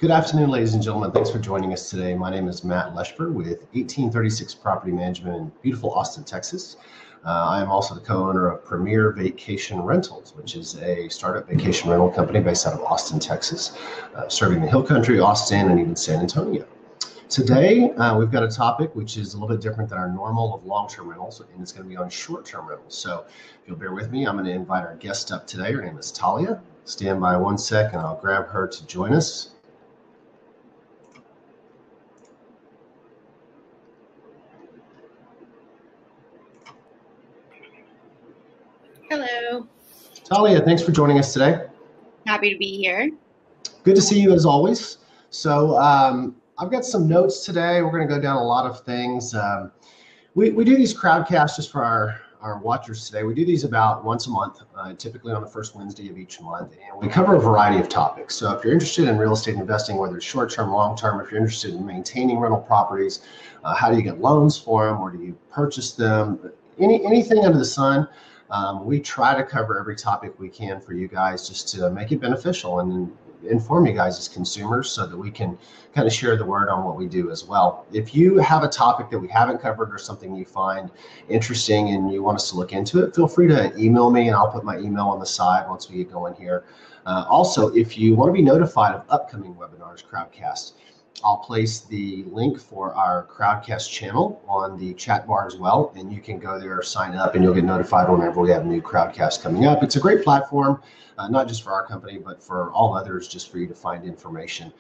Good afternoon, ladies and gentlemen. Thanks for joining us today. My name is Matt Leshper with 1836 Property Management in beautiful Austin, Texas. I am also the co-owner of Premier Vacation Rentals, which is a startup vacation rental company based out of Austin, Texas, serving the Hill Country, Austin, and even San Antonio. Today, we've got a topic which is a little bit different than our normal of long-term rentals, and it's going to be on short-term rentals. So if you'll bear with me, I'm going to invite our guest up today. Her name is Talia. Stand by one sec, and I'll grab her to join us. Hello. Talia, thanks for joining us today. Happy to be here. Good to see you as always. So I've got some notes today. We're going to go down a lot of things. We do these crowdcasts just for our watchers today. We do these about once a month, typically on the first Wednesday of each month, and we cover a variety of topics. So if you're interested in real estate investing, whether it's short-term, long-term, if you're interested in maintaining rental properties, how do you get loans for them, or do you purchase them, anything under the sun, we try to cover every topic we can for you guys just to make it beneficial and inform you guys as consumers so that we can kind of share the word on what we do as well. If you have a topic that we haven't covered or something you find interesting and you want us to look into it, feel free to email me and I'll put my email on the side once we get going here. Also, if you want to be notified of upcoming webinars, Crowdcast, I'll place the link for our Crowdcast channel on the chat bar as well, and you can go there, sign up, and you'll get notified whenever we have new Crowdcasts coming up. It's a great platform, not just for our company, but for all others, just for you to find information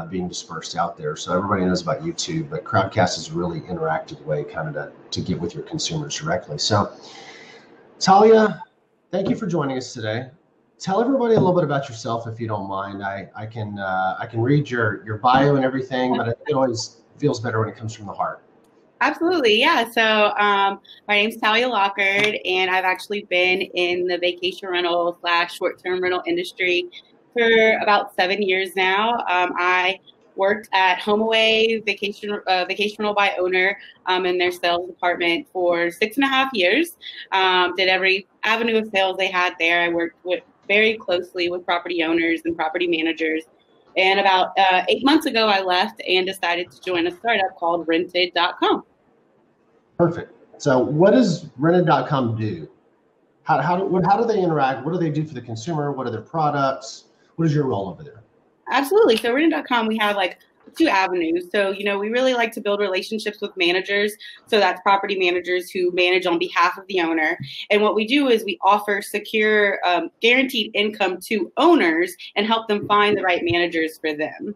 being dispersed out there. So everybody knows about YouTube, but Crowdcast is a really interactive way kind of to get with your consumers directly. So Talia, thank you for joining us today. Tell everybody a little bit about yourself, if you don't mind. I can read your bio and everything, but it always feels better when it comes from the heart. Absolutely, yeah. So my name's Talia Lockard, and I've actually been in the vacation rental / short-term rental industry for about 7 years now. I worked at HomeAway Vacation Rental by Owner in their sales department for 6.5 years. Did every avenue of sales they had there. I worked very closely with property owners and property managers. And about 8 months ago, I left and decided to join a startup called Rented.com. Perfect. So what does Rented.com do? How do they interact? What do they do for the consumer? What are their products? What is your role over there? Absolutely. So Rented.com, we have like 2 avenues. So, we really like to build relationships with managers. So that's property managers who manage on behalf of the owner. And what we do is we offer secure, guaranteed income to owners and help them find the right managers for them.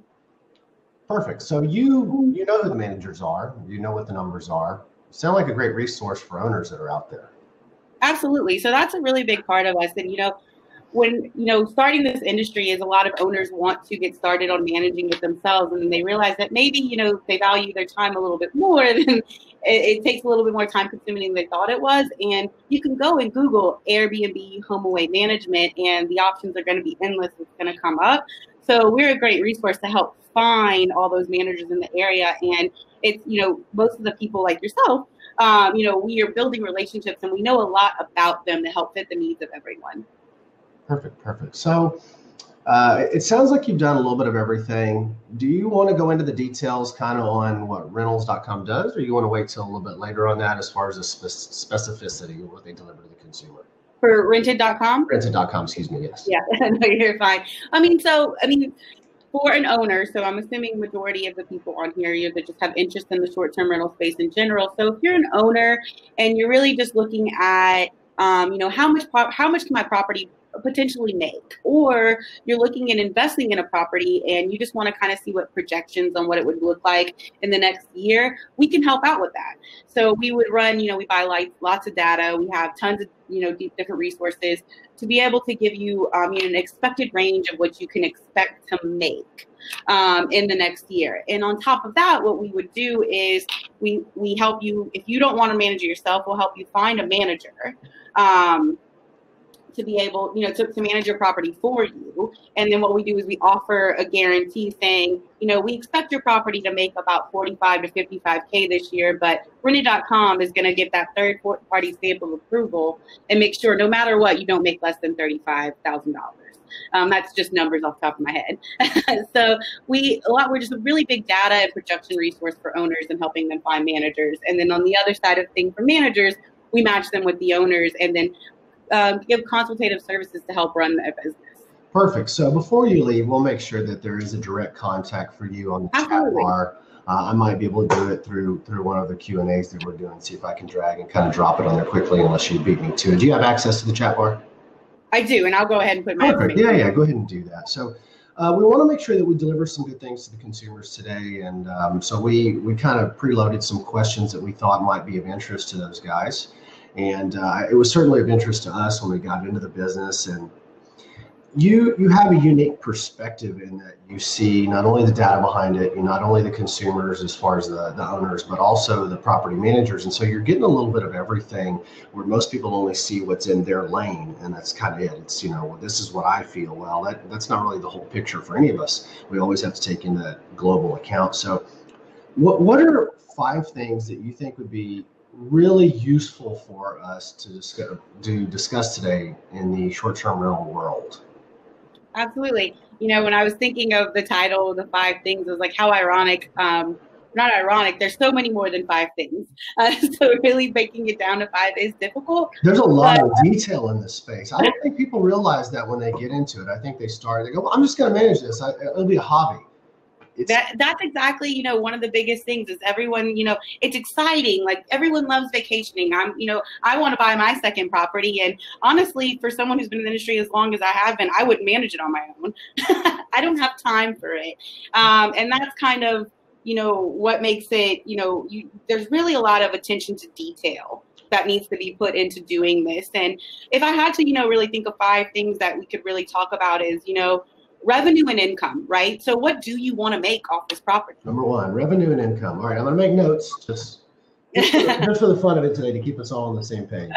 Perfect. So you know who the managers are. You know what the numbers are. Sound like a great resource for owners that are out there. Absolutely. So that's a really big part of us. And, when, starting this industry is a lot of owners want to get started on managing it themselves. And then they realize that maybe, they value their time a little bit more than it takes a little bit more time consuming than they thought it was. And you can go and Google Airbnb HomeAway management and the options are going to be endless. It's going to come up. So we're a great resource to help find all those managers in the area. And it's, most of the people like yourself, we are building relationships and we know a lot about them to help fit the needs of everyone. Perfect. So it sounds like you've done a little bit of everything. Do you want to go into the details kind of on what rentals.com does, or you want to wait till a little bit later on that as far as the specificity of what they deliver to the consumer? For Rented.com? Rented.com, excuse me, yes. Yeah, no, you're fine. For an owner, so I'm assuming majority of the people on here that just have interest in the short-term rental space in general. So if you're an owner and you're really just looking at, how much can my property potentially make, or you're looking at investing in a property and you just want to kind of see what projections on what it would look like in the next year, we can help out with that. So we would run, we buy lots of data. We have tons of, different resources to be able to give you, an expected range of what you can expect to make in the next year. And on top of that, what we would do is we help you, if you don't want to manage it yourself, we'll help you find a manager to be able, to manage your property for you. And then what we do is we offer a guarantee saying, we expect your property to make about 45 to 55K this year, but Rented.com is going to get that third party stamp of approval and make sure no matter what, you don't make less than $35,000. That's just numbers off the top of my head. So we're just a really big data and production resource for owners and helping them find managers. And then on the other side of things for managers, we match them with the owners and then give consultative services to help run their business. Perfect. So before you leave, we'll make sure that there is a direct contact for you on the Absolutely. chat bar. I might be able to do it through one of the Q&As that we're doing, see if I can drag and kind of drop it on there quickly unless you beat me to it. Do you have access to the chat bar? I do, and I'll go ahead and put my Perfect. Yeah, go ahead and do that. So we want to make sure that we deliver some good things to the consumers today. And so we kind of preloaded some questions that we thought might be of interest to those guys. And it was certainly of interest to us when we got into the business. And you have a unique perspective in that you see not only the data behind it, not only the consumers as far as the owners, but also the property managers. And so you're getting a little bit of everything where most people only see what's in their lane. And that's kind of it. It's, well, this is what I feel. Well, that's not really the whole picture for any of us. We always have to take into that global account. So what are 5 things that you think would be really useful for us to discuss today in the short-term rental world? Absolutely. When I was thinking of the title, the 5 things, it was like, how ironic, not ironic, there's so many more than 5 things. So really breaking it down to 5 is difficult. There's a lot of detail in this space. I don't think people realize that when they get into it. I think they go, well, I'm just going to manage this. It'll be a hobby. That's exactly, one of the biggest things is everyone, it's exciting. Like everyone loves vacationing. I want to buy my second property. And honestly, for someone who's been in the industry as long as I have been, I wouldn't manage it on my own. I don't have time for it. And that's kind of, what makes it, there's really a lot of attention to detail that needs to be put into doing this. And if I had to, really think of 5 things that we could really talk about is, revenue and income, right? So what do you want to make off this property? Number 1, revenue and income. All right, I'm going to make notes just for the fun of it today to keep us all on the same page.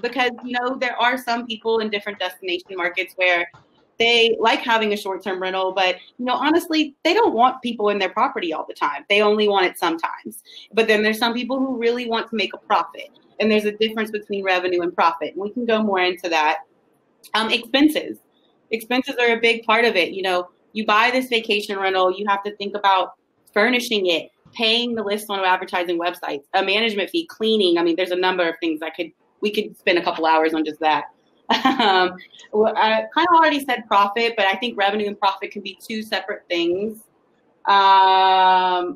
Because, there are some people in different destination markets where they like having a short-term rental, but, honestly, they don't want people in their property all the time. They only want it sometimes. But then there's some people who really want to make a profit. And there's a difference between revenue and profit. And we can go more into that. Expenses are a big part of it. You buy this vacation rental, you have to think about furnishing it, paying the list on advertising websites, a management fee, cleaning. I mean, there's a number of things we could spend a couple hours on just that. Well, I kind of already said profit, but I think revenue and profit can be 2 separate things.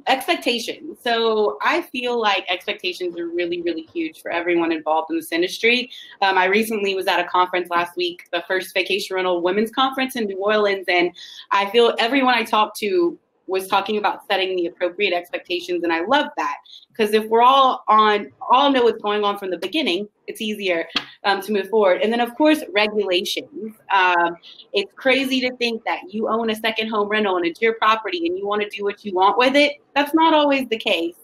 Expectations. So I feel like expectations are really, really huge for everyone involved in this industry. I recently was at a conference last week, the first vacation rental women's conference in New Orleans. And I feel everyone I talked to was talking about setting the appropriate expectations. And I love that because if we're all know what's going on from the beginning, it's easier to move forward. And then, of course, regulations. It's crazy to think that you own a second home rental and it's your property and you want to do what you want with it. That's not always the case.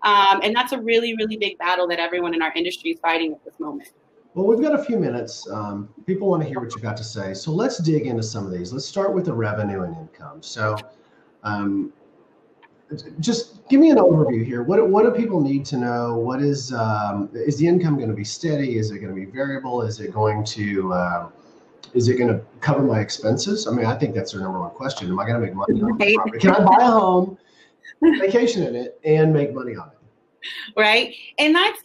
And that's a really, really big battle that everyone in our industry is fighting at this moment. Well, we've got a few minutes. People want to hear what you've got to say. So let's dig into some of these. Let's start with the revenue and income. So just give me an overview here. What do people need to know? What is the income going to be steady? Is it going to be variable? Is it going to cover my expenses? I mean, I think that's their number 1 question. Am I going to make money on this property? Can I buy a home, vacation in it, and make money on it? Right. And that's,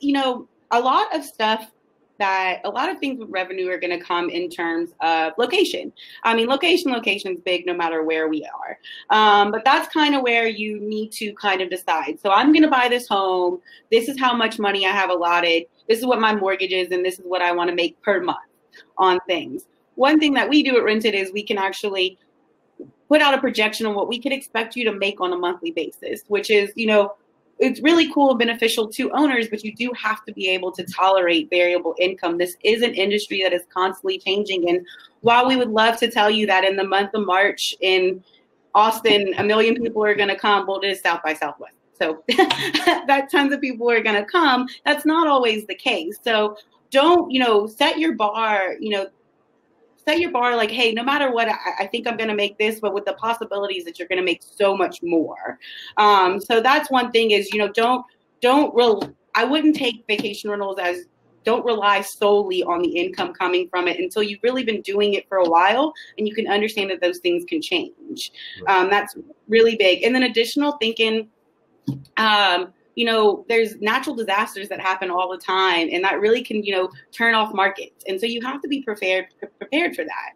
a lot of things with revenue are going to come in terms of location. I mean, location's big no matter where we are. But that's kind of where you need to kind of decide. So I'm going to buy this home. This is how much money I have allotted. This is what my mortgage is. And this is what I want to make per month on things. One thing that we do at Rented is we can actually put out a projection on what we could expect you to make on a monthly basis, which is, it's really cool and beneficial to owners, but you do have to be able to tolerate variable income. This is an industry that is constantly changing. And while we would love to tell you that in the month of March in Austin, 1 million people are going to come, well, it is South by Southwest. So that tons of people are going to come. That's not always the case. So don't, set your bar, like, hey, no matter what, I think I'm going to make this, but with the possibilities that you're going to make so much more. So that's one thing is, I wouldn't take vacation rentals as don't rely solely on the income coming from it until you've really been doing it for a while and you can understand that those things can change. That's really big. And then additional thinking, there's natural disasters that happen all the time, and that really can, turn off markets. And so you have to be prepared for that.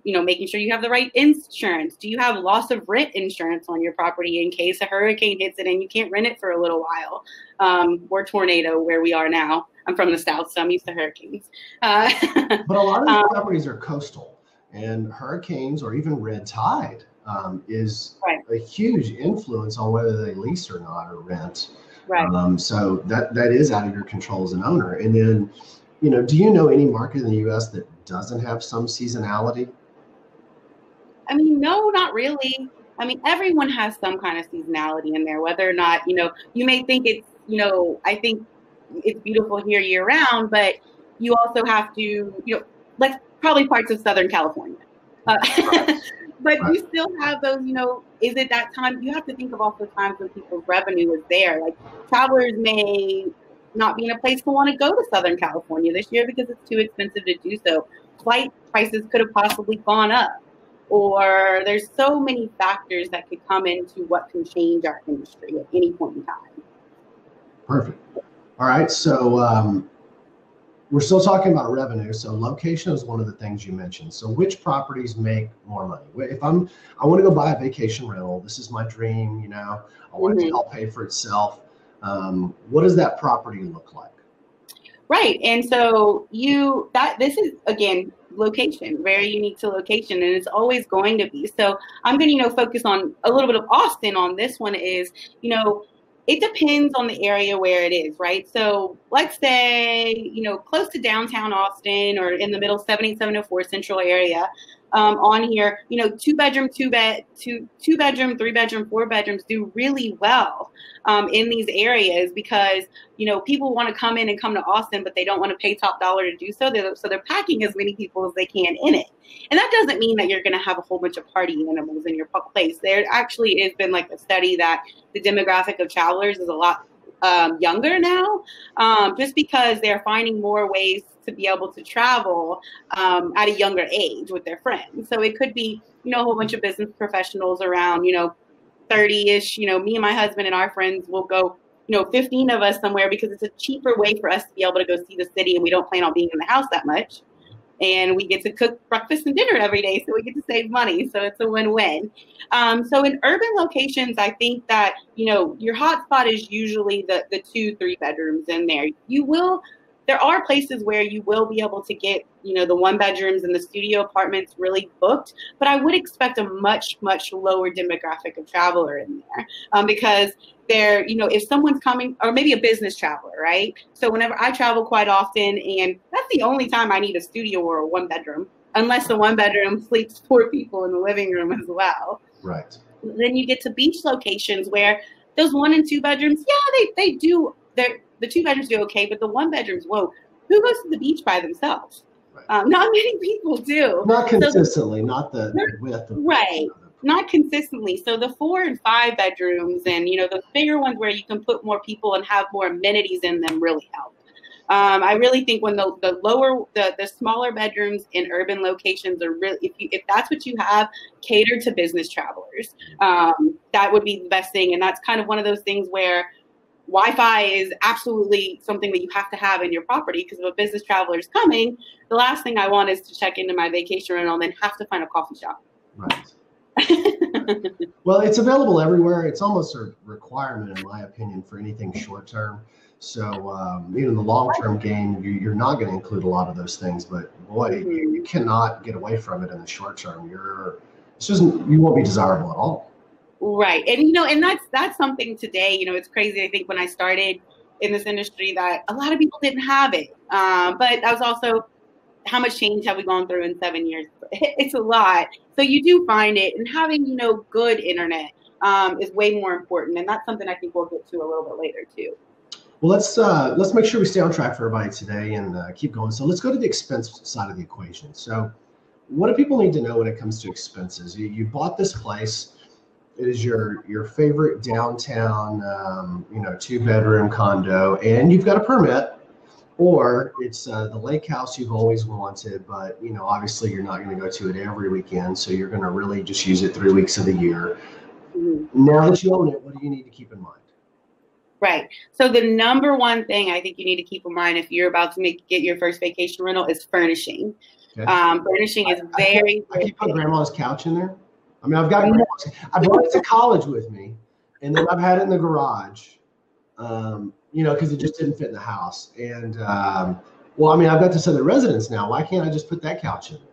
Making sure you have the right insurance. Do you have loss of rent insurance on your property in case a hurricane hits it and you can't rent it for a little while, or tornado where we are now? I'm from the South, so I'm used to hurricanes. But a lot of these properties are coastal, and hurricanes or even red tide is a huge influence on whether they lease or not or rent. So that is out of your control as an owner. And then, do you know any market in the U.S. that doesn't have some seasonality? I mean, no, not really. I mean, everyone has some kind of seasonality in there, whether or not, you may think it's, I think it's beautiful here year round, but you also have to, like probably parts of Southern California. But you still have those, is it that time? You have to think of also times when people's revenue is there. Like travelers may not be in a place to want to go to Southern California this year because it's too expensive to do so. Flight prices could have possibly gone up, or there's so many factors that could come into what can change our industry at any point in time. Perfect. All right. So we're still talking about revenue. So location is one of the things you mentioned. So which properties make more money? If I want to go buy a vacation rental, this is my dream, I want it to all pay for itself. What does that property look like? Right. And so this is, again, location, very unique to location, and it's always going to be. So I'm going to, focus on a little bit of Austin on this one is, it depends on the area where it is, right? So let's say, close to downtown Austin or in the middle 78704 central area, on here, 2-bedroom, 2-bedroom, 3-bedroom, 4 bedrooms do really well in these areas because, people want to come to Austin, but they don't want to pay top dollar to do so. So they're packing as many people as they can in it. And that doesn't mean that you're going to have a whole bunch of party animals in your place. There actually has been like a study that the demographic of travelers is a lot younger now, just because they're finding more ways to be able to travel at a younger age with their friends. So it could be, a whole bunch of business professionals around, 30-ish, me and my husband and our friends will go, 15 of us somewhere because it's a cheaper way for us to be able to go see the city and we don't plan on being in the house that much. And we get to cook breakfast and dinner every day, so we get to save money. So it's a win-win. So in urban locations, I think that, your hot spot is usually the 2-3 bedrooms in there. There are places where you will be able to get, the 1 bedrooms and the studio apartments really booked, but I would expect a much, much lower demographic of traveler in there because they're, if someone's coming, or maybe a business traveler, right? So whenever I travel quite often, and that's the only time I need a studio or a 1 bedroom, unless the 1 bedroom sleeps 4 people in the living room as well. Right. Then you get to beach locations where those 1 and 2 bedrooms, they do, the 2 bedrooms do okay, but the 1 bedrooms, whoa, who goes to the beach by themselves? Right. Not many people do. Not consistently, not the width of right. Not consistently. So the 4 and 5 bedrooms and, those bigger ones where you can put more people and have more amenities in them really help. I really think when the smaller bedrooms in urban locations are really, if that's what you have, cater to business travelers. That would be the best thing. And that's kind of one of those things where Wi-Fi is absolutely something that you have to have in your property because if a business traveler is coming, the last thing I want is to check into my vacation rental and then have to find a coffee shop. Right. Well, it's available everywhere. It's almost a requirement, in my opinion, for anything short term. So, in the long term game, you're not going to include a lot of those things. But boy, you cannot get away from it in the short term. You won't be desirable at all. Right. And, and that's something today, it's crazy. I think when I started in this industry that a lot of people didn't have it. But that was also how much change have we gone through in 7 years? It's a lot. So you do find it, and having, good internet is way more important. And that's something I think we'll get to a little bit later too. Well, let's make sure we stay on track for everybody today and keep going. So let's go to the expense side of the equation. So what do people need to know when it comes to expenses? You bought this place. It is your favorite downtown, 2-bedroom condo, and you've got a permit. or it's the lake house you've always wanted, but obviously you're not going to go to it every weekend, so you're going to really just use it 3 weeks of the year. Mhm. Now that you own it, what do you need to keep in mind? Right. So the number one thing I think you need to keep in mind if you're about to get your first vacation rental is furnishing. Okay. Furnishing is very. I keep putting grandma's couch in there. I mean, I brought it to college with me, and then I've had it in the garage, because it just didn't fit in the house. And well, I mean, I've got this other residence now. Why can't I just put that couch in there?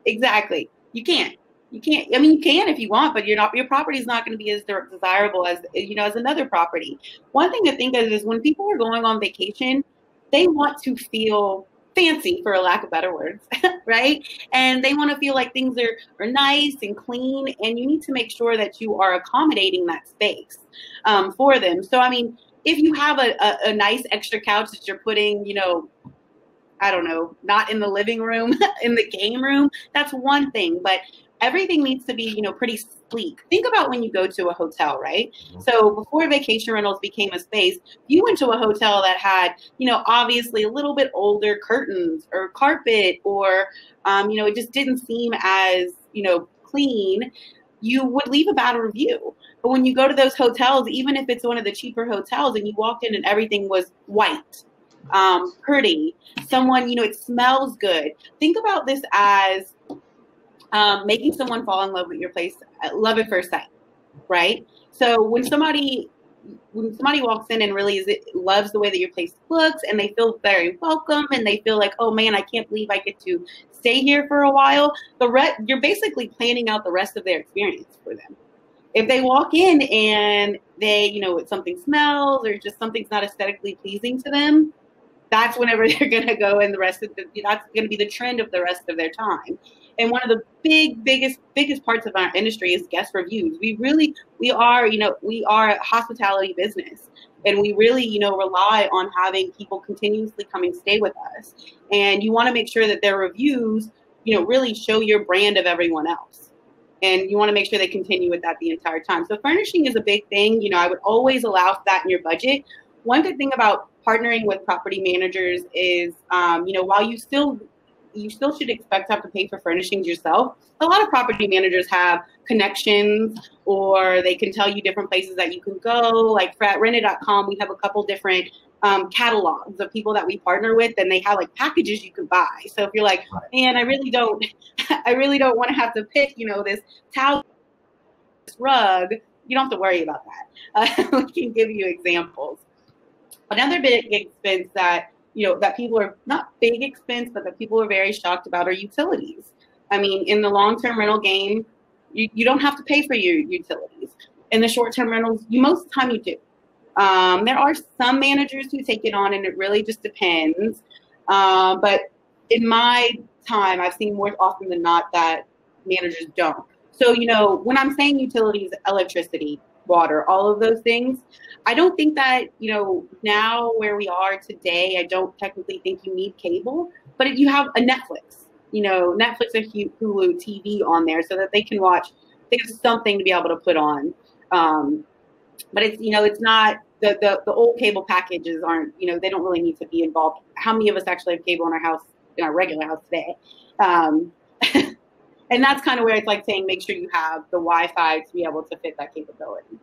Exactly. You can't. You can't. I mean, you can if you want, but your property is not going to be as desirable as as another property. One thing to think of is when people are going on vacation, they want to feel fancy, for a lack of better words, right? And they want to feel like things are nice and clean, and you need to make sure that you are accommodating that space for them. So, I mean, if you have a nice extra couch that you're putting, I don't know, not in the living room, in the game room, that's one thing. But everything needs to be, pretty sleek. Think about when you go to a hotel, right? Mm-hmm. So before vacation rentals became a space, you went to a hotel that had, obviously a little bit older curtains or carpet, or, it just didn't seem as, clean. You would leave a bad review. But when you go to those hotels, even if it's one of the cheaper hotels and you walked in and everything was white, pretty, someone, it smells good. Think about this as making someone fall in love with your place, love at first sight, right? So when somebody walks in and really loves the way that your place looks, and they feel very welcome, and they feel like, oh man, I can't believe I get to stay here for a while, you're basically planning out the rest of their experience for them. If they walk in and they, something smells or just something's not aesthetically pleasing to them, that's whenever they're going to go, and that's going to be the trend of the rest of their time. And one of the biggest parts of our industry is guest reviews. We are a hospitality business, and we really, rely on having people continuously come and stay with us. And you want to make sure that their reviews, really show your brand of everyone else. And you want to make sure they continue with that the entire time. So furnishing is a big thing. I would always allow for that in your budget. One good thing about partnering with property managers is, while you still should expect to have to pay for furnishings yourself, a lot of property managers have connections, or they can tell you different places that you can go. Like for at rented.com, we have a couple different catalogs of people that we partner with, and they have like packages you can buy. So if you're like, man, I really don't want to have to pick, this towel, this rug, you don't have to worry about that. We can give you examples. Another big expense that people are not big expense, but that people are very shocked about are utilities. I mean, in the long-term rental game, you don't have to pay for your utilities. In the short-term rentals, most of the time you do. There are some managers who take it on, and it really just depends. But in my time, I've seen more often than not that managers don't. So, when I'm saying utilities, electricity, water, all of those things, I don't think that, now where we are today, I don't technically think you need cable, but if you have a Netflix, Netflix or Hulu TV on there so that they can watch, there's something to be able to put on. But it's, it's not, the old cable packages aren't, they don't really need to be involved. How many of us actually have cable in our house, in our regular house today? And that's kind of where it's like saying, make sure you have the Wi-Fi to be able to fit that capability.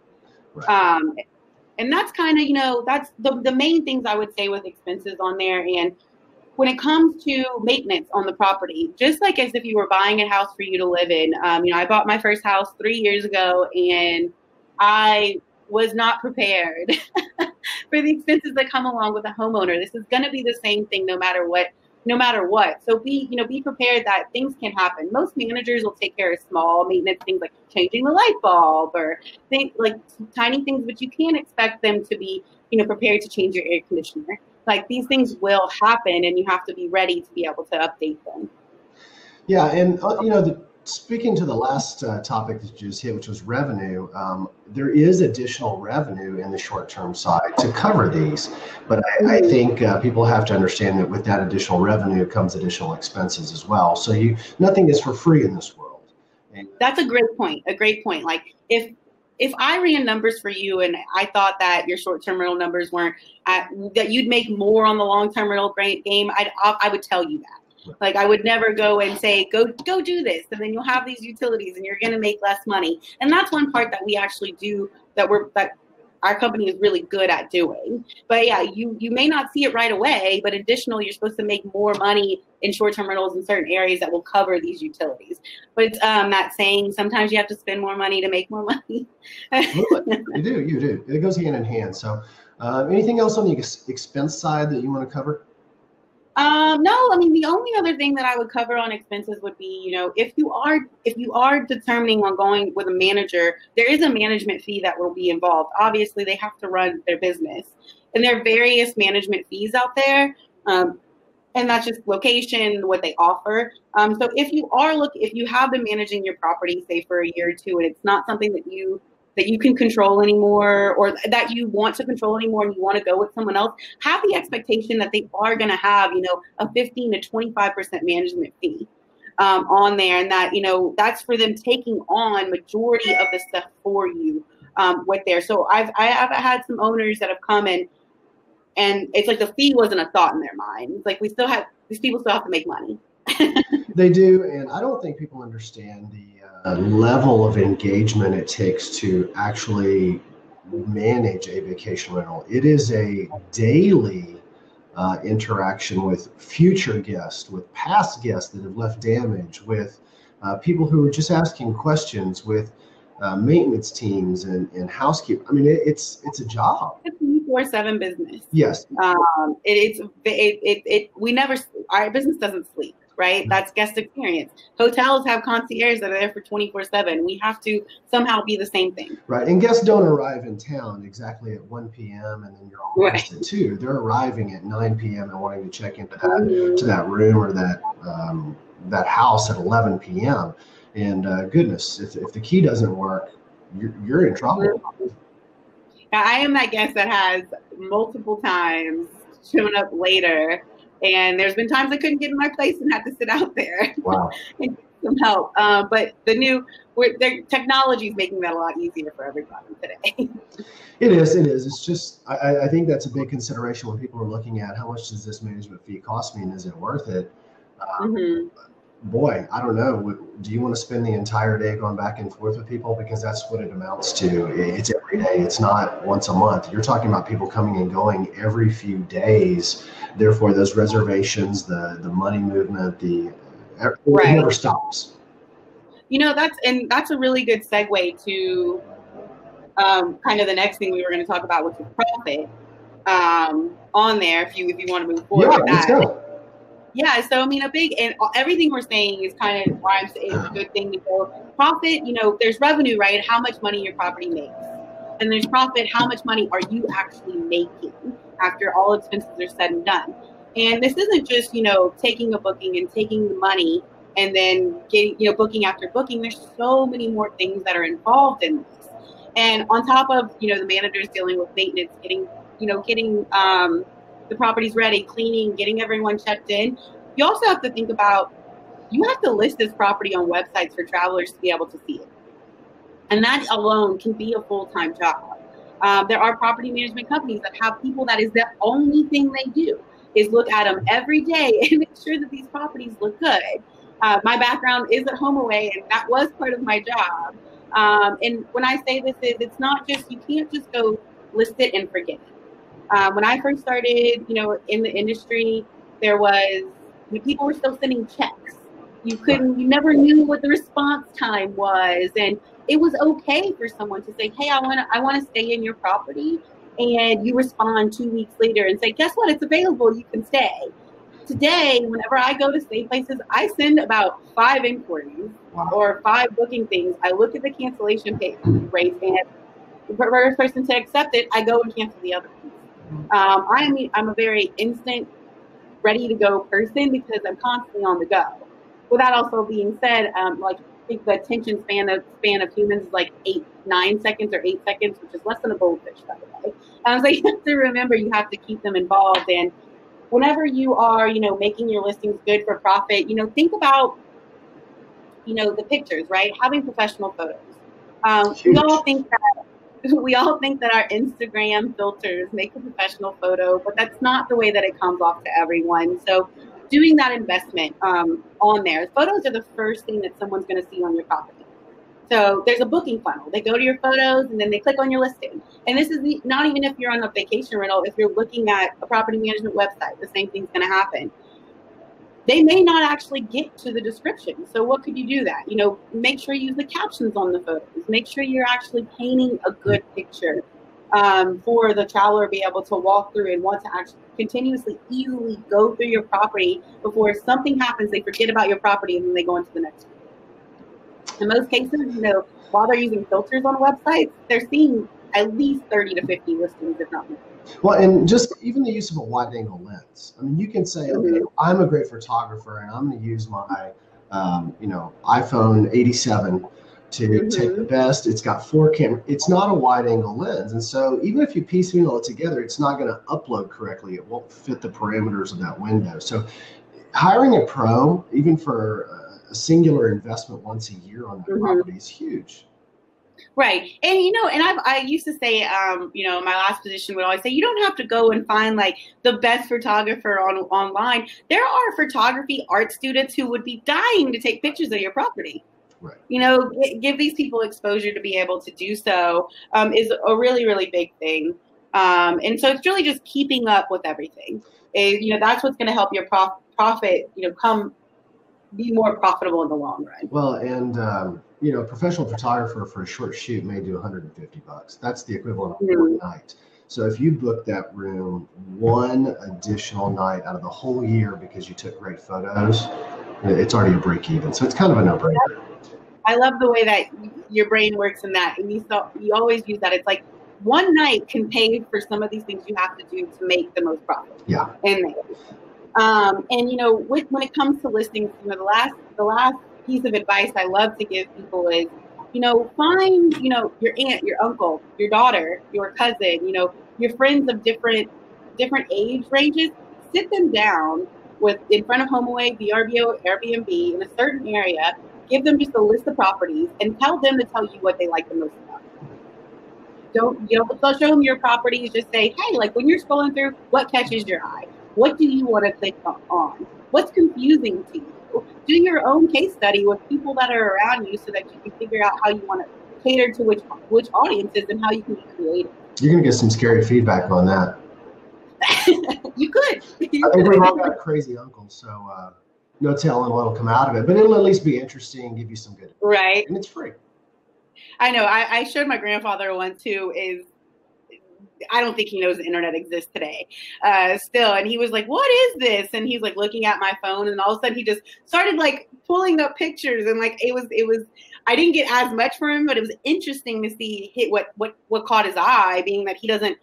Right. And that's kind of, that's the main things I would say with expenses on there. And when it comes to maintenance on the property, just like as if you were buying a house for you to live in, I bought my first house 3 years ago, and I was not prepared for the expenses that come along with a homeowner. This is going to be the same thing no matter what. So be prepared that things can happen. Most managers will take care of small maintenance things like changing the light bulb or things like tiny things, but you can't expect them to be, prepared to change your air conditioner. Like these things will happen, and you have to be ready to be able to update them. Yeah. And, speaking to the last topic that you just hit, which was revenue, there is additional revenue in the short-term side to cover these. But I think people have to understand that with that additional revenue comes additional expenses as well. So nothing is for free in this world. And that's a great point. Like if if I ran numbers for you and I thought that your short-term rental numbers weren't that you'd make more on the long-term rental game, I would tell you that. Like, I would never go and say, go do this, and then you'll have these utilities and you're going to make less money. And that's one part that we actually do that our company is really good at doing. But yeah, you may not see it right away, but additionally, you're supposed to make more money in short-term rentals in certain areas that will cover these utilities. But it's that saying, sometimes you have to spend more money to make more money. You do. It goes hand in hand. So anything else on the expense side that you want to cover? No, I mean, the only other thing that I would cover on expenses would be, if you are determining on going with a manager, there is a management fee that will be involved. Obviously, they have to run their business, and there are various management fees out there. And that's just location, what they offer. So if you have been managing your property, say for a year or two, and it's not something that you can control anymore, or that you want to control anymore, and you want to go with someone else, have the expectation that they are going to have, a 15 to 25% management fee on there, and that, that's for them taking on majority of the stuff for you with there. So I've had some owners that have come in, and it's like the fee wasn't a thought in their mind. It's like these people still have to make money. They do, and I don't think people understand the level of engagement it takes to actually manage a vacation rental. It is a daily interaction with future guests, with past guests that have left damage, with people who are just asking questions, with maintenance teams and housekeeping. I mean, it's a job. It's a 24/7 business. Yes. Our business doesn't sleep. Right? That's guest experience. Hotels have concierges that are there for 24/7. We have to somehow be the same thing. Right. And guests don't arrive in town exactly at 1 p.m. and then you're all rested too. They're arriving at 9 p.m. and wanting to check into that room or that house at 11 p.m. And goodness, if the key doesn't work, you're in trouble. Now, I am that guest that has multiple times shown up later. And there's been times I couldn't get in my place and had to sit out there. Wow. And get some help. But the technology is making that a lot easier for everybody today. It is. It's just, I think that's a big consideration when people are looking at how much does this management fee cost me and is it worth it? Boy, I don't know. Do you want to spend the entire day going back and forth with people? Because that's what it amounts to. It's every day. It's not once a month. You're talking about people coming and going every few days. Therefore, those reservations, the money movement, it never stops. That's a really good segue to kind of the next thing we were going to talk about, which is profit on there. If you want to move forward with that. Let's go. Yeah, so I mean, everything we're saying is kind of why I'm saying it's a good thing to go. Profit, there's revenue, right? How much money your property makes. And there's profit, how much money are you actually making after all expenses are said and done. And this isn't just, taking a booking and taking the money and then getting, booking after booking. There's so many more things that are involved in this. And on top of, the managers dealing with maintenance, getting the property's ready, cleaning, getting everyone checked in. You also have to think about, you have to list this property on websites for travelers to be able to see it. And that alone can be a full-time job. There are property management companies that have people that is the only thing they do is look at them every day and make sure that these properties look good. My background is at HomeAway, and that was part of my job. And when I say this it's not just, you can't just go list it and forget it. When I first started, in the industry, there was, people were still sending checks. You never knew what the response time was. And it was okay for someone to say, hey, I want to stay in your property. And you respond 2 weeks later and say, guess what? It's available. You can stay. Today, whenever I go to stay places, I send about 5 inquiries or 5 booking things. I look at the cancellation rate, and the first person to accept it, I go and cancel the other piece. I'm a very instant, ready to go person because I'm constantly on the go. With that also being said, I think the attention span of humans is like 9 seconds or 8 seconds, which is less than a goldfish, by the way. So you have to remember you have to keep them involved. And whenever you are, making your listings good for profit, think about, the pictures, right? Having professional photos. We all think that our Instagram filters make a professional photo, but that's not the way that it comes off to everyone. So doing that investment on there, photos are the first thing that someone's going to see on your property. So there's a booking funnel. They go to your photos and then they click on your listing. And this is not even if you're on a vacation rental. If you're looking at a property management website, the same thing's going to happen. They may not actually get to the description. So what could you do that? Make sure you use the captions on the photos. Make sure you're actually painting a good picture for the traveler to be able to walk through and want to actually continuously, easily go through your property before something happens, they forget about your property and then they go into the next one. In most cases, while they're using filters on websites, they're seeing at least 30 to 50 listings, if not more. Well, and just even the use of a wide angle lens. I mean, you can say, okay, I'm a great photographer and I'm going to use my, iPhone 87 to take the best. It's got 4 cameras. It's not a wide angle lens. And so even if you piecemeal it together, it's not going to upload correctly. It won't fit the parameters of that window. So hiring a pro, even for a singular investment once a year on that property is huge. Right. And, I used to say, my last position would always say, you don't have to go and find like the best photographer online. There are photography art students who would be dying to take pictures of your property. Right. Give these people exposure to be able to do so is a really, really big thing. And so it's really just keeping up with everything. That's what's going to help your profit, be more profitable in the long run. Well, and a professional photographer for a short shoot may do $150. That's the equivalent of one night. So if you book that room one additional night out of the whole year because you took great photos, it's already a break even. So it's kind of a no-brainer. I love the way that your brain works in that. And you always use that. It's like one night can pay for some of these things you have to do to make the most profit. Yeah. And when it comes to listings, the last piece of advice I love to give people is, find, your aunt, your uncle, your daughter, your cousin, your friends of different age ranges, sit them down in front of HomeAway, VRBO, Airbnb in a certain area, give them just a list of properties and tell them to tell you what they like the most about. Don't show them your properties. Just say, hey, like when you're scrolling through, what catches your eye? What do you want to click on? What's confusing to you? Do your own case study with people that are around you so that you can figure out how you want to cater to which audiences and how you can be creative. You're going to get some scary feedback on that. You could. I think we've all got crazy uncles, so no telling what'll come out of it. But it'll at least be interesting and give you some good advice. Right. And it's free. I know. I showed my grandfather one too. I don't think he knows the internet exists today still. And he was like, what is this? And he's like looking at my phone and all of a sudden he just started like pulling up pictures and like it was I didn't get as much from him, but it was interesting to see what caught his eye, being that he doesn't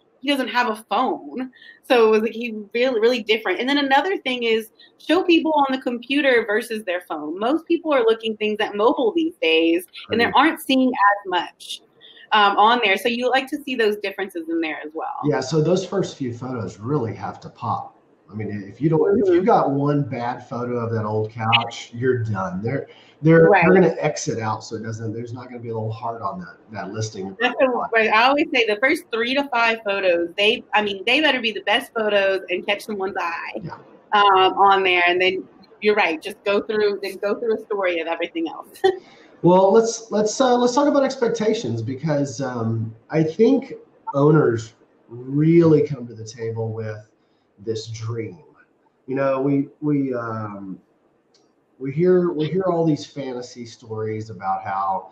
have a phone. So it was like he really, really different. And then another thing is show people on the computer versus their phone. Most people are looking things at mobile these days and they aren't seeing as much on there. So you like to see those differences in there as well. Yeah. So those first few photos really have to pop. I mean, if you got one bad photo of that old couch, you're done. They're going to exit out. So there's not going to be a little heart on that listing. Right. I always say the first 3 to 5 photos, they better be the best photos and catch someone's eye on there. And then you're right. Just go through a story of everything else. Well, let's talk about expectations because I think owners really come to the table with this dream. We hear all these fantasy stories about how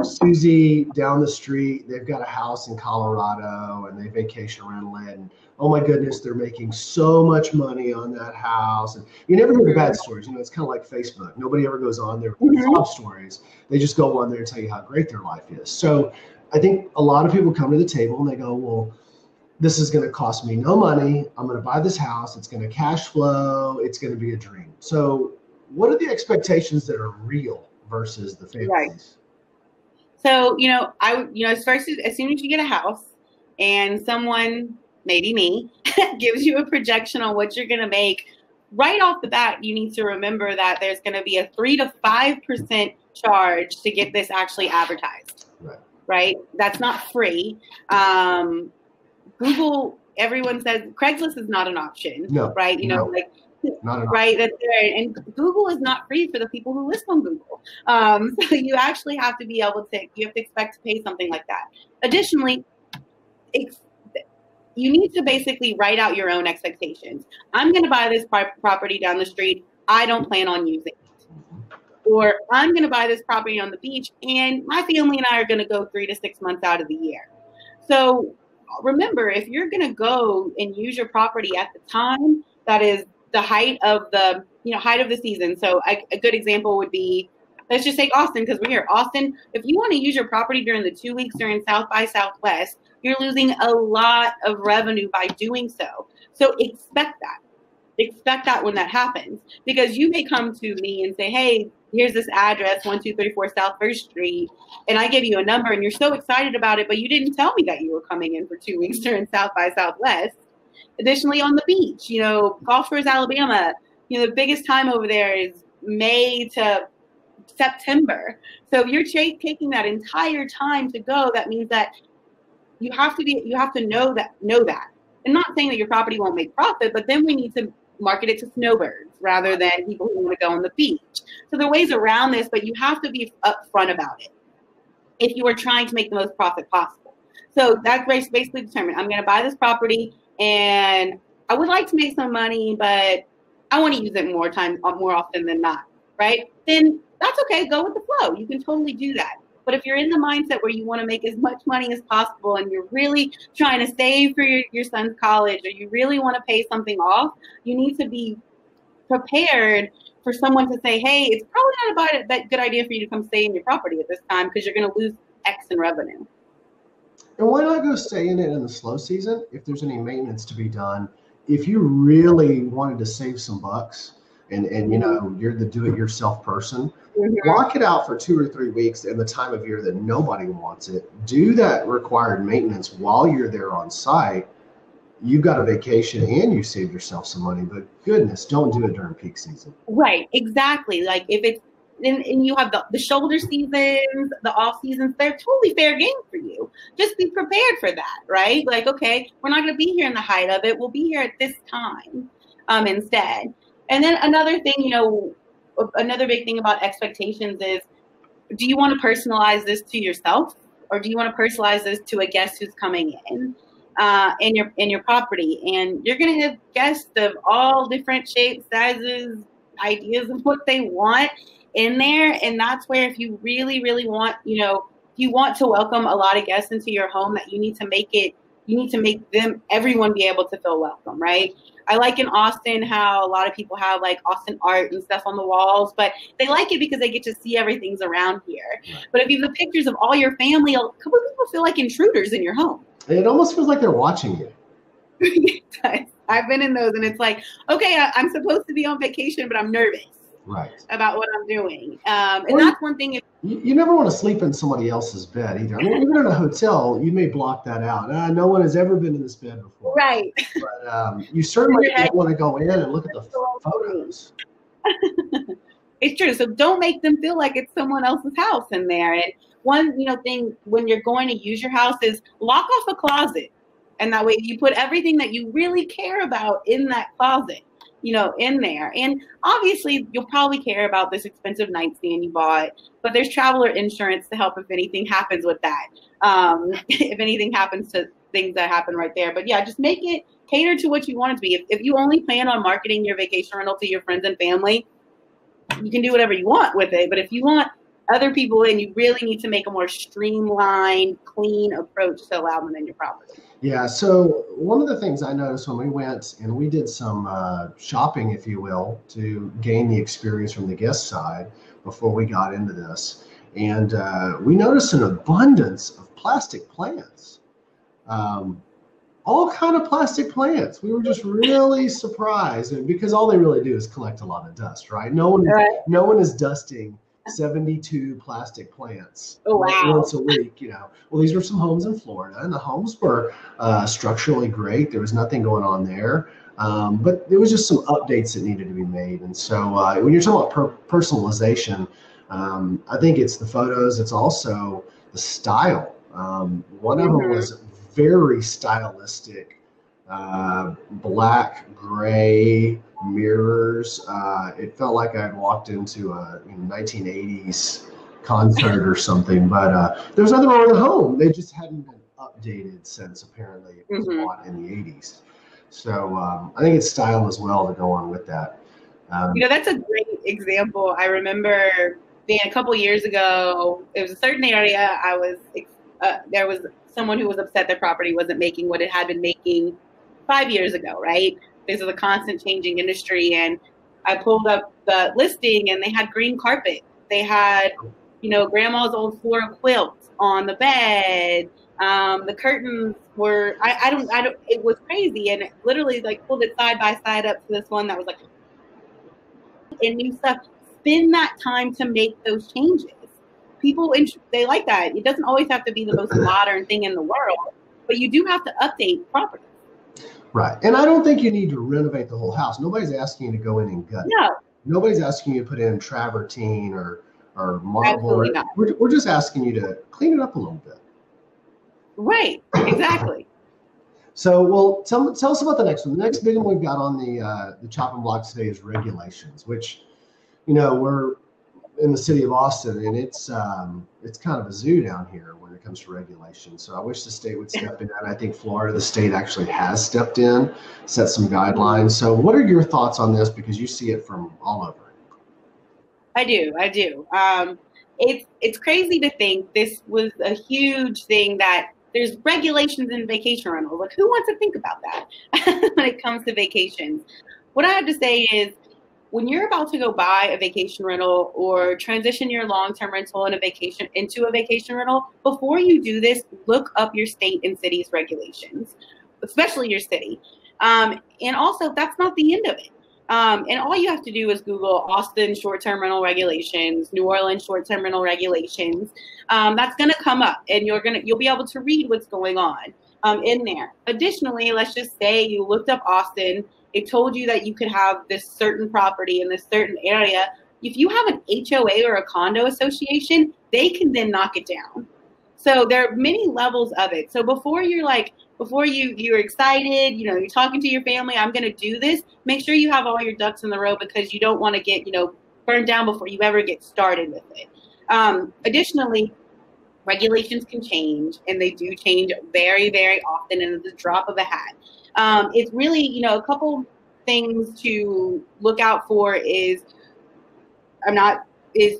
Susie down the street, they've got a house in Colorado and they vacation rental it, and oh my goodness, they're making so much money on that house. And you never hear the bad stories. It's kind of like Facebook. Nobody ever goes on there with top stories. They just go on there and tell you how great their life is. So I think a lot of people come to the table and they go, well, this is going to cost me no money. I'm going to buy this house. It's going to cash flow. It's going to be a dream. So what are the expectations that are real versus the fantasies? Right. So, as soon as you get a house and someone, maybe me, gives you a projection on what you're going to make, right off the bat, you need to remember that there's going to be a 3 to 5% charge to get this actually advertised. right? That's not free. Google, everyone says Craigslist is not an option, No, right? You know, no, like, not at all. right, that's there. And Google is not free for the people who list on Google. So you actually have to be able to, you have to expect to pay something like that. Additionally, you need to basically write out your own expectations. I'm going to buy this property down the street. I don't plan on using it. Or I'm going to buy this property on the beach, and my family and I are going to go 3 to 6 months out of the year. So remember, if you're going to go and use your property at the time that is the height of the, height of the season. So a good example would be, let's just take Austin, because we're here. Austin, if you want to use your property during the 2 weeks during South by Southwest, you're losing a lot of revenue by doing so. So expect that. Expect that when that happens, because you may come to me and say, hey, here's this address, 1234 South First Street, and I give you a number and you're so excited about it, but you didn't tell me that you were coming in for 2 weeks during South by Southwest. Additionally, on the beach, Gulf Shores, Alabama, the biggest time over there is May to September. So if you're taking that entire time to go, that means that you have to know that. And not saying that your property won't make profit, but then we need to market it to snowbirds rather than people who want to go on the beach. So there are ways around this, but you have to be upfront about it if you are trying to make the most profit possible. So that's basically determined. I'm going to buy this property and I would like to make some money, but I want to use it more often than not, right? Then that's okay. Go with the flow. You can totally do that. But if you're in the mindset where you want to make as much money as possible and you're really trying to save for your son's college, or you really want to pay something off, you need to be prepared for someone to say, hey, it's probably not that good idea for you to come stay in your property at this time because you're going to lose X in revenue. And why not go stay in it in the slow season if there's any maintenance to be done? If you really wanted to save some bucks and you're the do-it-yourself person, lock it out for 2 or 3 weeks in the time of year that nobody wants it. Do that required maintenance while you're there on site. You've got a vacation and you saved yourself some money, but goodness, don't do it during peak season. Right, exactly. Like if it's, and you have the shoulder seasons, the off seasons, they're totally fair game for you. Just be prepared for that, right? Like, okay, we're not going to be here in the height of it. We'll be here at this time instead. And then another thing, another big thing about expectations is, do you want to personalize this to yourself, or do you want to personalize this to a guest who's coming in your property? And you're going to have guests of all different shapes, sizes, ideas of what they want in there. And that's where, if you really, really want, if you want to welcome a lot of guests into your home, that you need to make everyone be able to feel welcome, right? I like in Austin how a lot of people have like Austin art and stuff on the walls, but they like it because they get to see everything's around here. But if you have the pictures of all your family, a couple of people feel like intruders in your home. It almost feels like they're watching you. It does. I've been in those, and it's like, okay, I'm supposed to be on vacation, but I'm nervous about what I'm doing. And that's one thing. You never want to sleep in somebody else's bed either. I mean, even in a hotel, you may block that out. No one has ever been in this bed before. Right. But you certainly don't want to go in and look at the photos. It's true. So don't make them feel like it's someone else's house in there. And one, thing when you're going to use your house is lock off a closet. And that way you put everything that you really care about in that closet, in there. And obviously you'll probably care about this expensive nightstand you bought, but there's traveler insurance to help if anything happens with that. If anything happens to things that happen right there. But yeah, just make it cater to what you want it to be. If you only plan on marketing your vacation rental to your friends and family, you can do whatever you want with it. But if you want other people in, you really need to make a more streamlined, clean approach to allow them in your property. Yeah, so one of the things I noticed when we went and we did some shopping, if you will, to gain the experience from the guest side before we got into this, and we noticed an abundance of plastic plants. All kind of plastic plants. We were just really surprised, and because all they really do is collect a lot of dust, right? No one is dusting 72 plastic plants once a week. Well, these were some homes in Florida, and the homes were structurally great. There was nothing going on there, but there was just some updates that needed to be made. And so when you're talking about personalization, I think it's the photos. It's also the style One of them was very stylistic, black, gray mirrors. It felt like I had walked into a 1980s concert or something, but there was nothing wrong with the home. They just hadn't been updated since apparently it was bought in the 80s. So I think it's style as well to go on with that. That's a great example. I remember being a couple years ago, it was a certain area. There was someone who was upset their property wasn't making what it had been making 5 years ago, right? This is a constant changing industry. And I pulled up the listing and they had green carpet. They had, grandma's old floor quilt on the bed. The curtains were, it was crazy. And it literally pulled it side by side up to this one that was and new stuff. Spend that time to make those changes. People, they like that. It doesn't always have to be the most modern thing in the world, but you do have to update properties. Right. And I don't think you need to renovate the whole house. Nobody's asking you to go in and gut it. No. Nobody's asking you to put in travertine or marble. Absolutely not. We're just asking you to clean it up a little bit. Right. Exactly. So, well, tell us about the next one. The next big one we've got on the chopping block today is regulations, which, we're in the city of Austin, and it's kind of a zoo down here when it comes to regulations. So I wish the state would step in, and I think Florida, the state, actually has stepped in, set some guidelines. So what are your thoughts on this? Because you see it from all over. I do. It's crazy to think this was a huge thing, that there's regulations in vacation rentals. Like, who wants to think about that when it comes to vacations? What I have to say is, when you're about to go buy a vacation rental or transition your long-term rental into a vacation rental, before you do this, look up your state and city's regulations, especially your city. And also, that's not the end of it. And all you have to do is Google Austin short-term rental regulations, New Orleans short-term rental regulations. That's going to come up, and you'll be able to read what's going on in there. Additionally, let's just say you looked up Austin. It told you that you could have this certain property in this certain area. If you have an HOA or a condo association, they can then knock it down. So there are many levels of it. So before you're excited, you're talking to your family, I'm going to do this, make sure you have all your ducks in the row, because you don't want to get, burned down before you ever get started with it. Additionally, regulations can change, and they do change very, very often, and it's a drop of a hat. It's really, a couple things to look out for is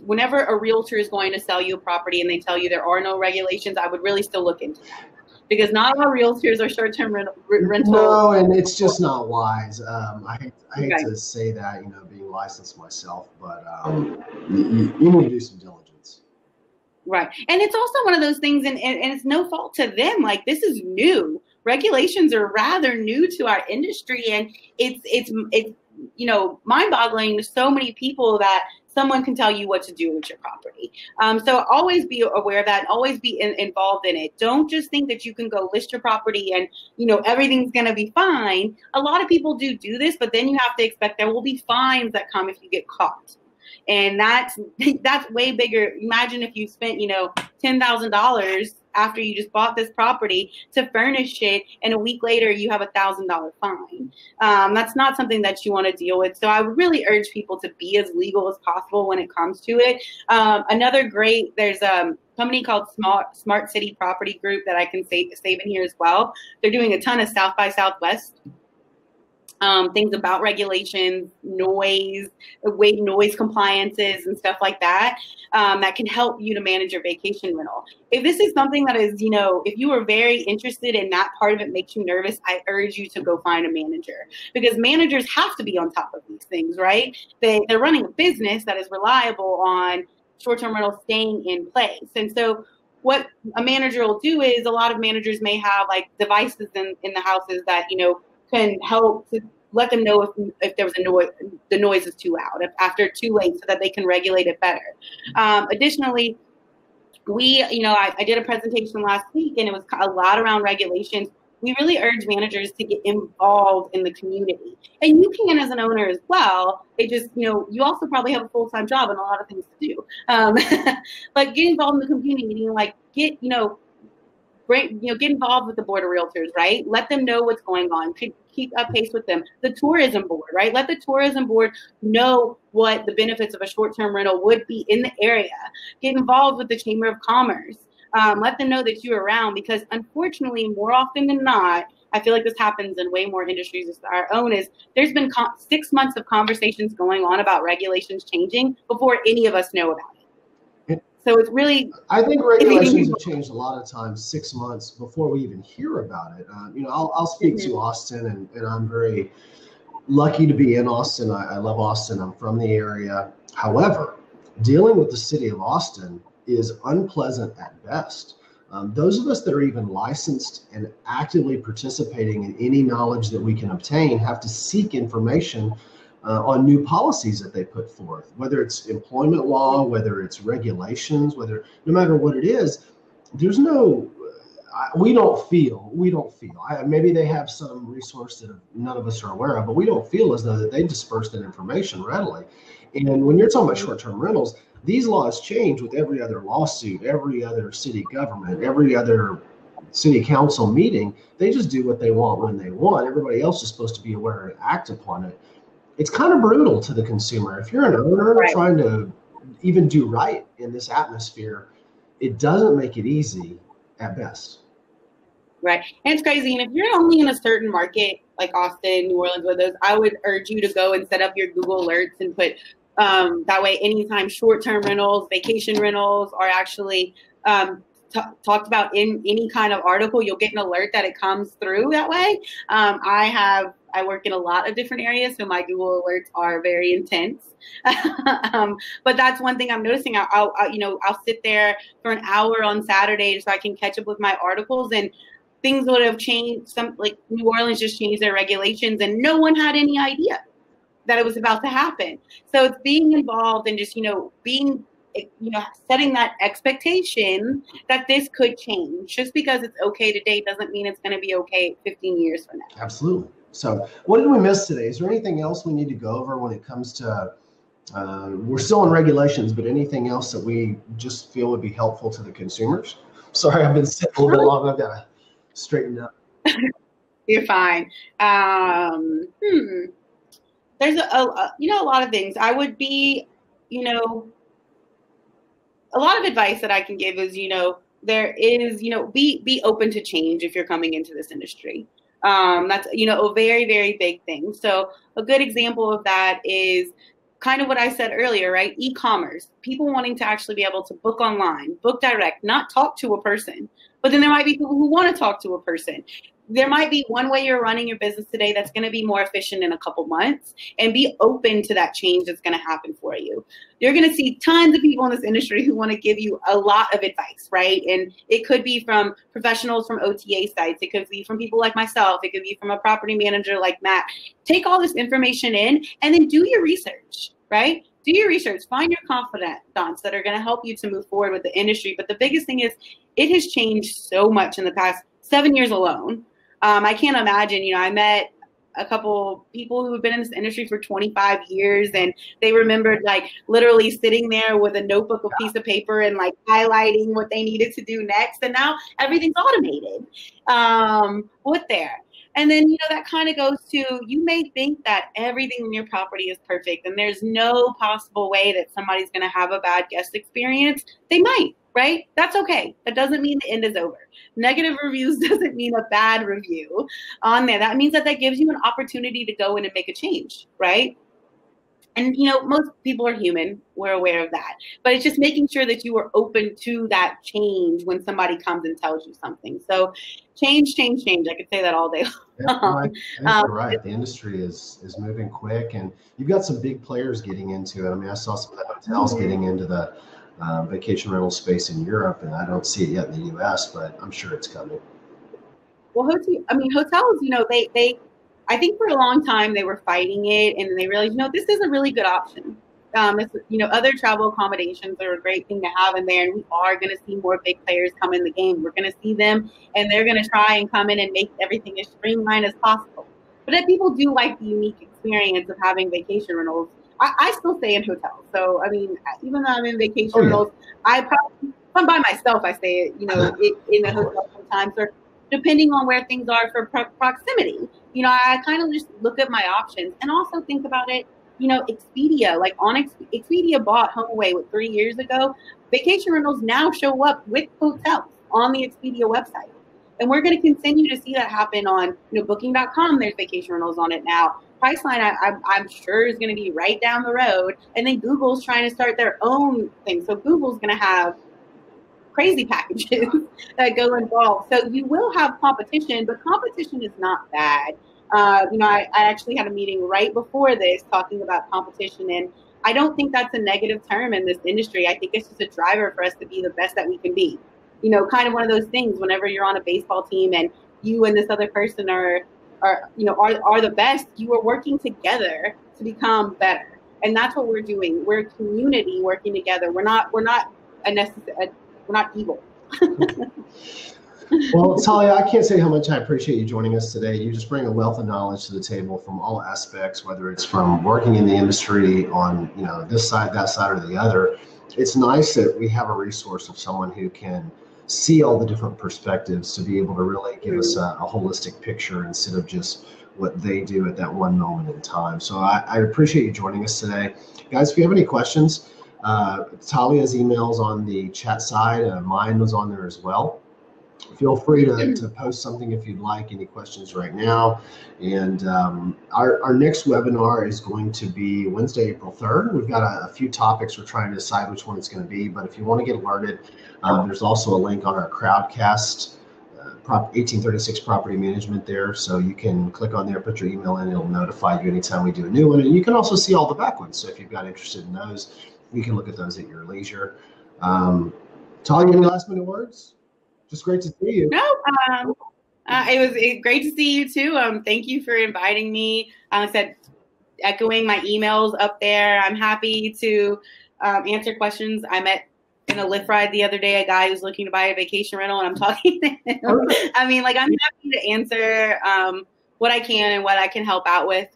whenever a realtor is going to sell you a property and they tell you there are no regulations, I would really still look into that, because not all realtors are short-term rental. No, and it's just not wise. I hate to say that, being licensed myself, but you need to do some diligence. Right. And it's also one of those things, and it's no fault to them. Like, this is new. Regulations are rather new to our industry, and it's mind-boggling to so many people that someone can tell you what to do with your property. So always be aware of that, and always be involved in it. Don't just think that you can go list your property and, everything's going to be fine. A lot of people do this, but then you have to expect there will be fines that come if you get caught. And that's way bigger. Imagine if you spent, $10,000 after you just bought this property to furnish it, and a week later you have $1,000 fine. That's not something that you want to deal with. So I would really urge people to be as legal as possible when it comes to it. There's a company called Smart City Property Group that I can save in here as well. They're doing a ton of South by Southwest. Things about regulations, noise compliances, and stuff like that, that can help you to manage your vacation rental. If this is something that is, if you are very interested in that part of it makes you nervous, I urge you to go find a manager, because managers have to be on top of these things, right? They're running a business that is reliable on short-term rentals staying in place. And so what a manager will do is, a lot of managers may have devices in the houses that, can help to let them know if there was the noise is too loud, after too late, so that they can regulate it better. Additionally, I did a presentation last week, and it was a lot around regulations. We really urge managers to get involved in the community, and you can as an owner as well. It just, you also probably have a full-time job and a lot of things to do. But get involved in the community, get involved with the board of realtors, right? Let them know what's going on. Keep up pace with them. The tourism board, right? Let the tourism board know what the benefits of a short-term rental would be in the area. Get involved with the Chamber of Commerce. Let them know that you're around, because unfortunately, more often than not, I feel like this happens in way more industries as our own, is there's been 6 months of conversations going on about regulations changing before any of us know about it. So it's really... I think regulations have changed a lot of times 6 months before we even hear about it. I'll speak to Austin, and I'm very lucky to be in Austin. I love Austin. I'm from the area. However, dealing with the city of Austin is unpleasant at best. Those of us that are even licensed and actively participating in any knowledge that we can obtain have to seek information on new policies that they put forth, whether it's employment law, whether it's regulations, no matter what it is. There's no, we don't feel, maybe they have some resource that none of us are aware of, but we don't feel as though that they disperse that information readily. And when you're talking about short-term rentals, these laws change with every other lawsuit, every other city government, every other city council meeting. They just do what they want when they want. Everybody else is supposed to be aware and act upon it. It's kind of brutal to the consumer. If you're an owner trying to even do right in this atmosphere, it doesn't make it easy at best. Right. And it's crazy. And if you're only in a certain market like Austin, New Orleans, with those, I would urge you to go and set up your Google alerts and put that way anytime short-term rentals, vacation rentals are actually talked about in any kind of article, you'll get an alert that it comes through that way. I work in a lot of different areas, so my Google alerts are very intense. But that's one thing I'm noticing. I'll sit there for an hour on Saturday so I can catch up with my articles, and things would have changed. Some, like New Orleans just changed their regulations, and no one had any idea that it was about to happen. So it's being involved and just, being, setting that expectation that this could change. Just because it's okay today doesn't mean it's going to be okay 15 years from now. Absolutely. So what did we miss today? Is there anything else we need to go over when it comes to, we're still in regulations, but anything else that we just feel would be helpful to the consumers? Sorry, I've been sitting a little bit long. I've got to straighten up. You're fine. There's a lot of things. I would be, a lot of advice that I can give is, there is, be open to change if you're coming into this industry. That's, a very, very big thing. So a good example of that is kind of what I said earlier, right? E-commerce, people wanting to actually be able to book online, book direct, not talk to a person. But then there might be people who want to talk to a person. There might be one way you're running your business today that's going to be more efficient in a couple months, and be open to that change that's going to happen for you. You're going to see tons of people in this industry who want to give you a lot of advice, right? And it could be from professionals from OTA sites. It could be from people like myself. It could be from a property manager like Matt. Take all this information in and then do your research, right? Do your research, find your confidants that are going to help you to move forward with the industry. But the biggest thing is it has changed so much in the past 7 years alone. I can't imagine, I met a couple people who have been in this industry for 25 years, and they remembered like literally sitting there with a notebook, a piece of paper, and like highlighting what they needed to do next. And now everything's automated with there. And then, that kind of goes to, you may think that everything in your property is perfect and there's no possible way that somebody's going to have a bad guest experience. They might, right? That's okay. That doesn't mean the end is over. Negative reviews doesn't mean a bad review on there. That means that gives you an opportunity to go in and make a change, right? And, most people are human. We're aware of that. But it's just making sure that you are open to that change when somebody comes and tells you something. So change. I could say that all day long. Yeah, you're right. The industry is moving quick, and you've got some big players getting into it. I mean, I saw some of the hotels getting into the vacation rental space in Europe, and I don't see it yet in the U.S., but I'm sure it's coming. Well, hotels, they I think for a long time they were fighting it, and they realized, this is a really good option. Other travel accommodations are a great thing to have in there, and we are going to see more big players come in the game. We're going to see them, and they're going to try and come in and make everything as streamlined as possible. But if people do like the unique experience of having vacation rentals, I still stay in hotels. So, I mean, even though I'm in vacation rentals, I I'm by myself, I say it, in the hotel sometimes, or depending on where things are for proximity. I kind of just look at my options and also think about it. Expedia, like on Expedia bought HomeAway 3 years ago. Vacation rentals now show up with hotels on the Expedia website. And we're going to continue to see that happen on, Booking.com. There's vacation rentals on it now. Priceline, I'm sure, is going to be right down the road. And then Google's trying to start their own thing. So Google's going to have crazy packages that go involved. So you will have competition, but competition is not bad. I actually had a meeting right before this talking about competition, and I don't think that's a negative term in this industry. I think it's just a driver for us to be the best that we can be. Kind of one of those things whenever you're on a baseball team and you and this other person are the best, you are working together to become better. And that's what we're doing. We're a community working together. We're not evil. Well, Talia, I can't say how much I appreciate you joining us today. You just bring a wealth of knowledge to the table from all aspects, whether it's from working in the industry on, this side, that side, or the other. It's nice that we have a resource of someone who can see all the different perspectives to be able to really give us a holistic picture instead of just what they do at that one moment in time. So I appreciate you joining us today. Guys, if you have any questions, Talia's email's on the chat side. Mine was on there as well. Feel free to post something if you'd like, any questions right now. And our next webinar is going to be Wednesday, April 3rd. We've got a few topics. We're trying to decide which one it's going to be. But if you want to get alerted, there's also a link on our Crowdcast 1836 property management there. So you can click on there, put your email in. It'll notify you anytime we do a new one. And you can also see all the back ones. So if you've got interested in those, you can look at those at your leisure. Talia, any last minute words? Just great to see you. No, it was great to see you too. Thank you for inviting me. Like I said, echoing my emails up there. I'm happy to answer questions. I met in a Lyft ride the other day a guy who's looking to buy a vacation rental, and I'm talking to him. I mean, I'm happy to answer what I can and what I can help out with.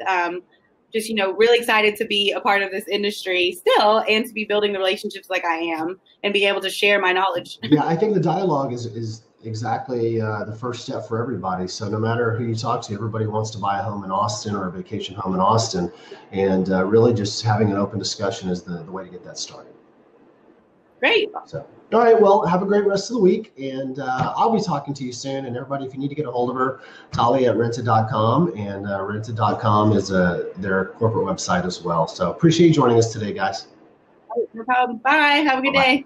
Just, really excited to be a part of this industry still and to be building the relationships like I am and be able to share my knowledge. Yeah, I think the dialogue is exactly the first step for everybody. So no matter who you talk to, everybody wants to buy a home in Austin or a vacation home in Austin. And really just having an open discussion is the way to get that started. Great. So, all right, well, have a great rest of the week, and I'll be talking to you soon. And everybody, if you need to get a hold of her, Talia at rented.com, and rented.com is their corporate website as well. So appreciate you joining us today, guys. No problem. Bye. Have a good day.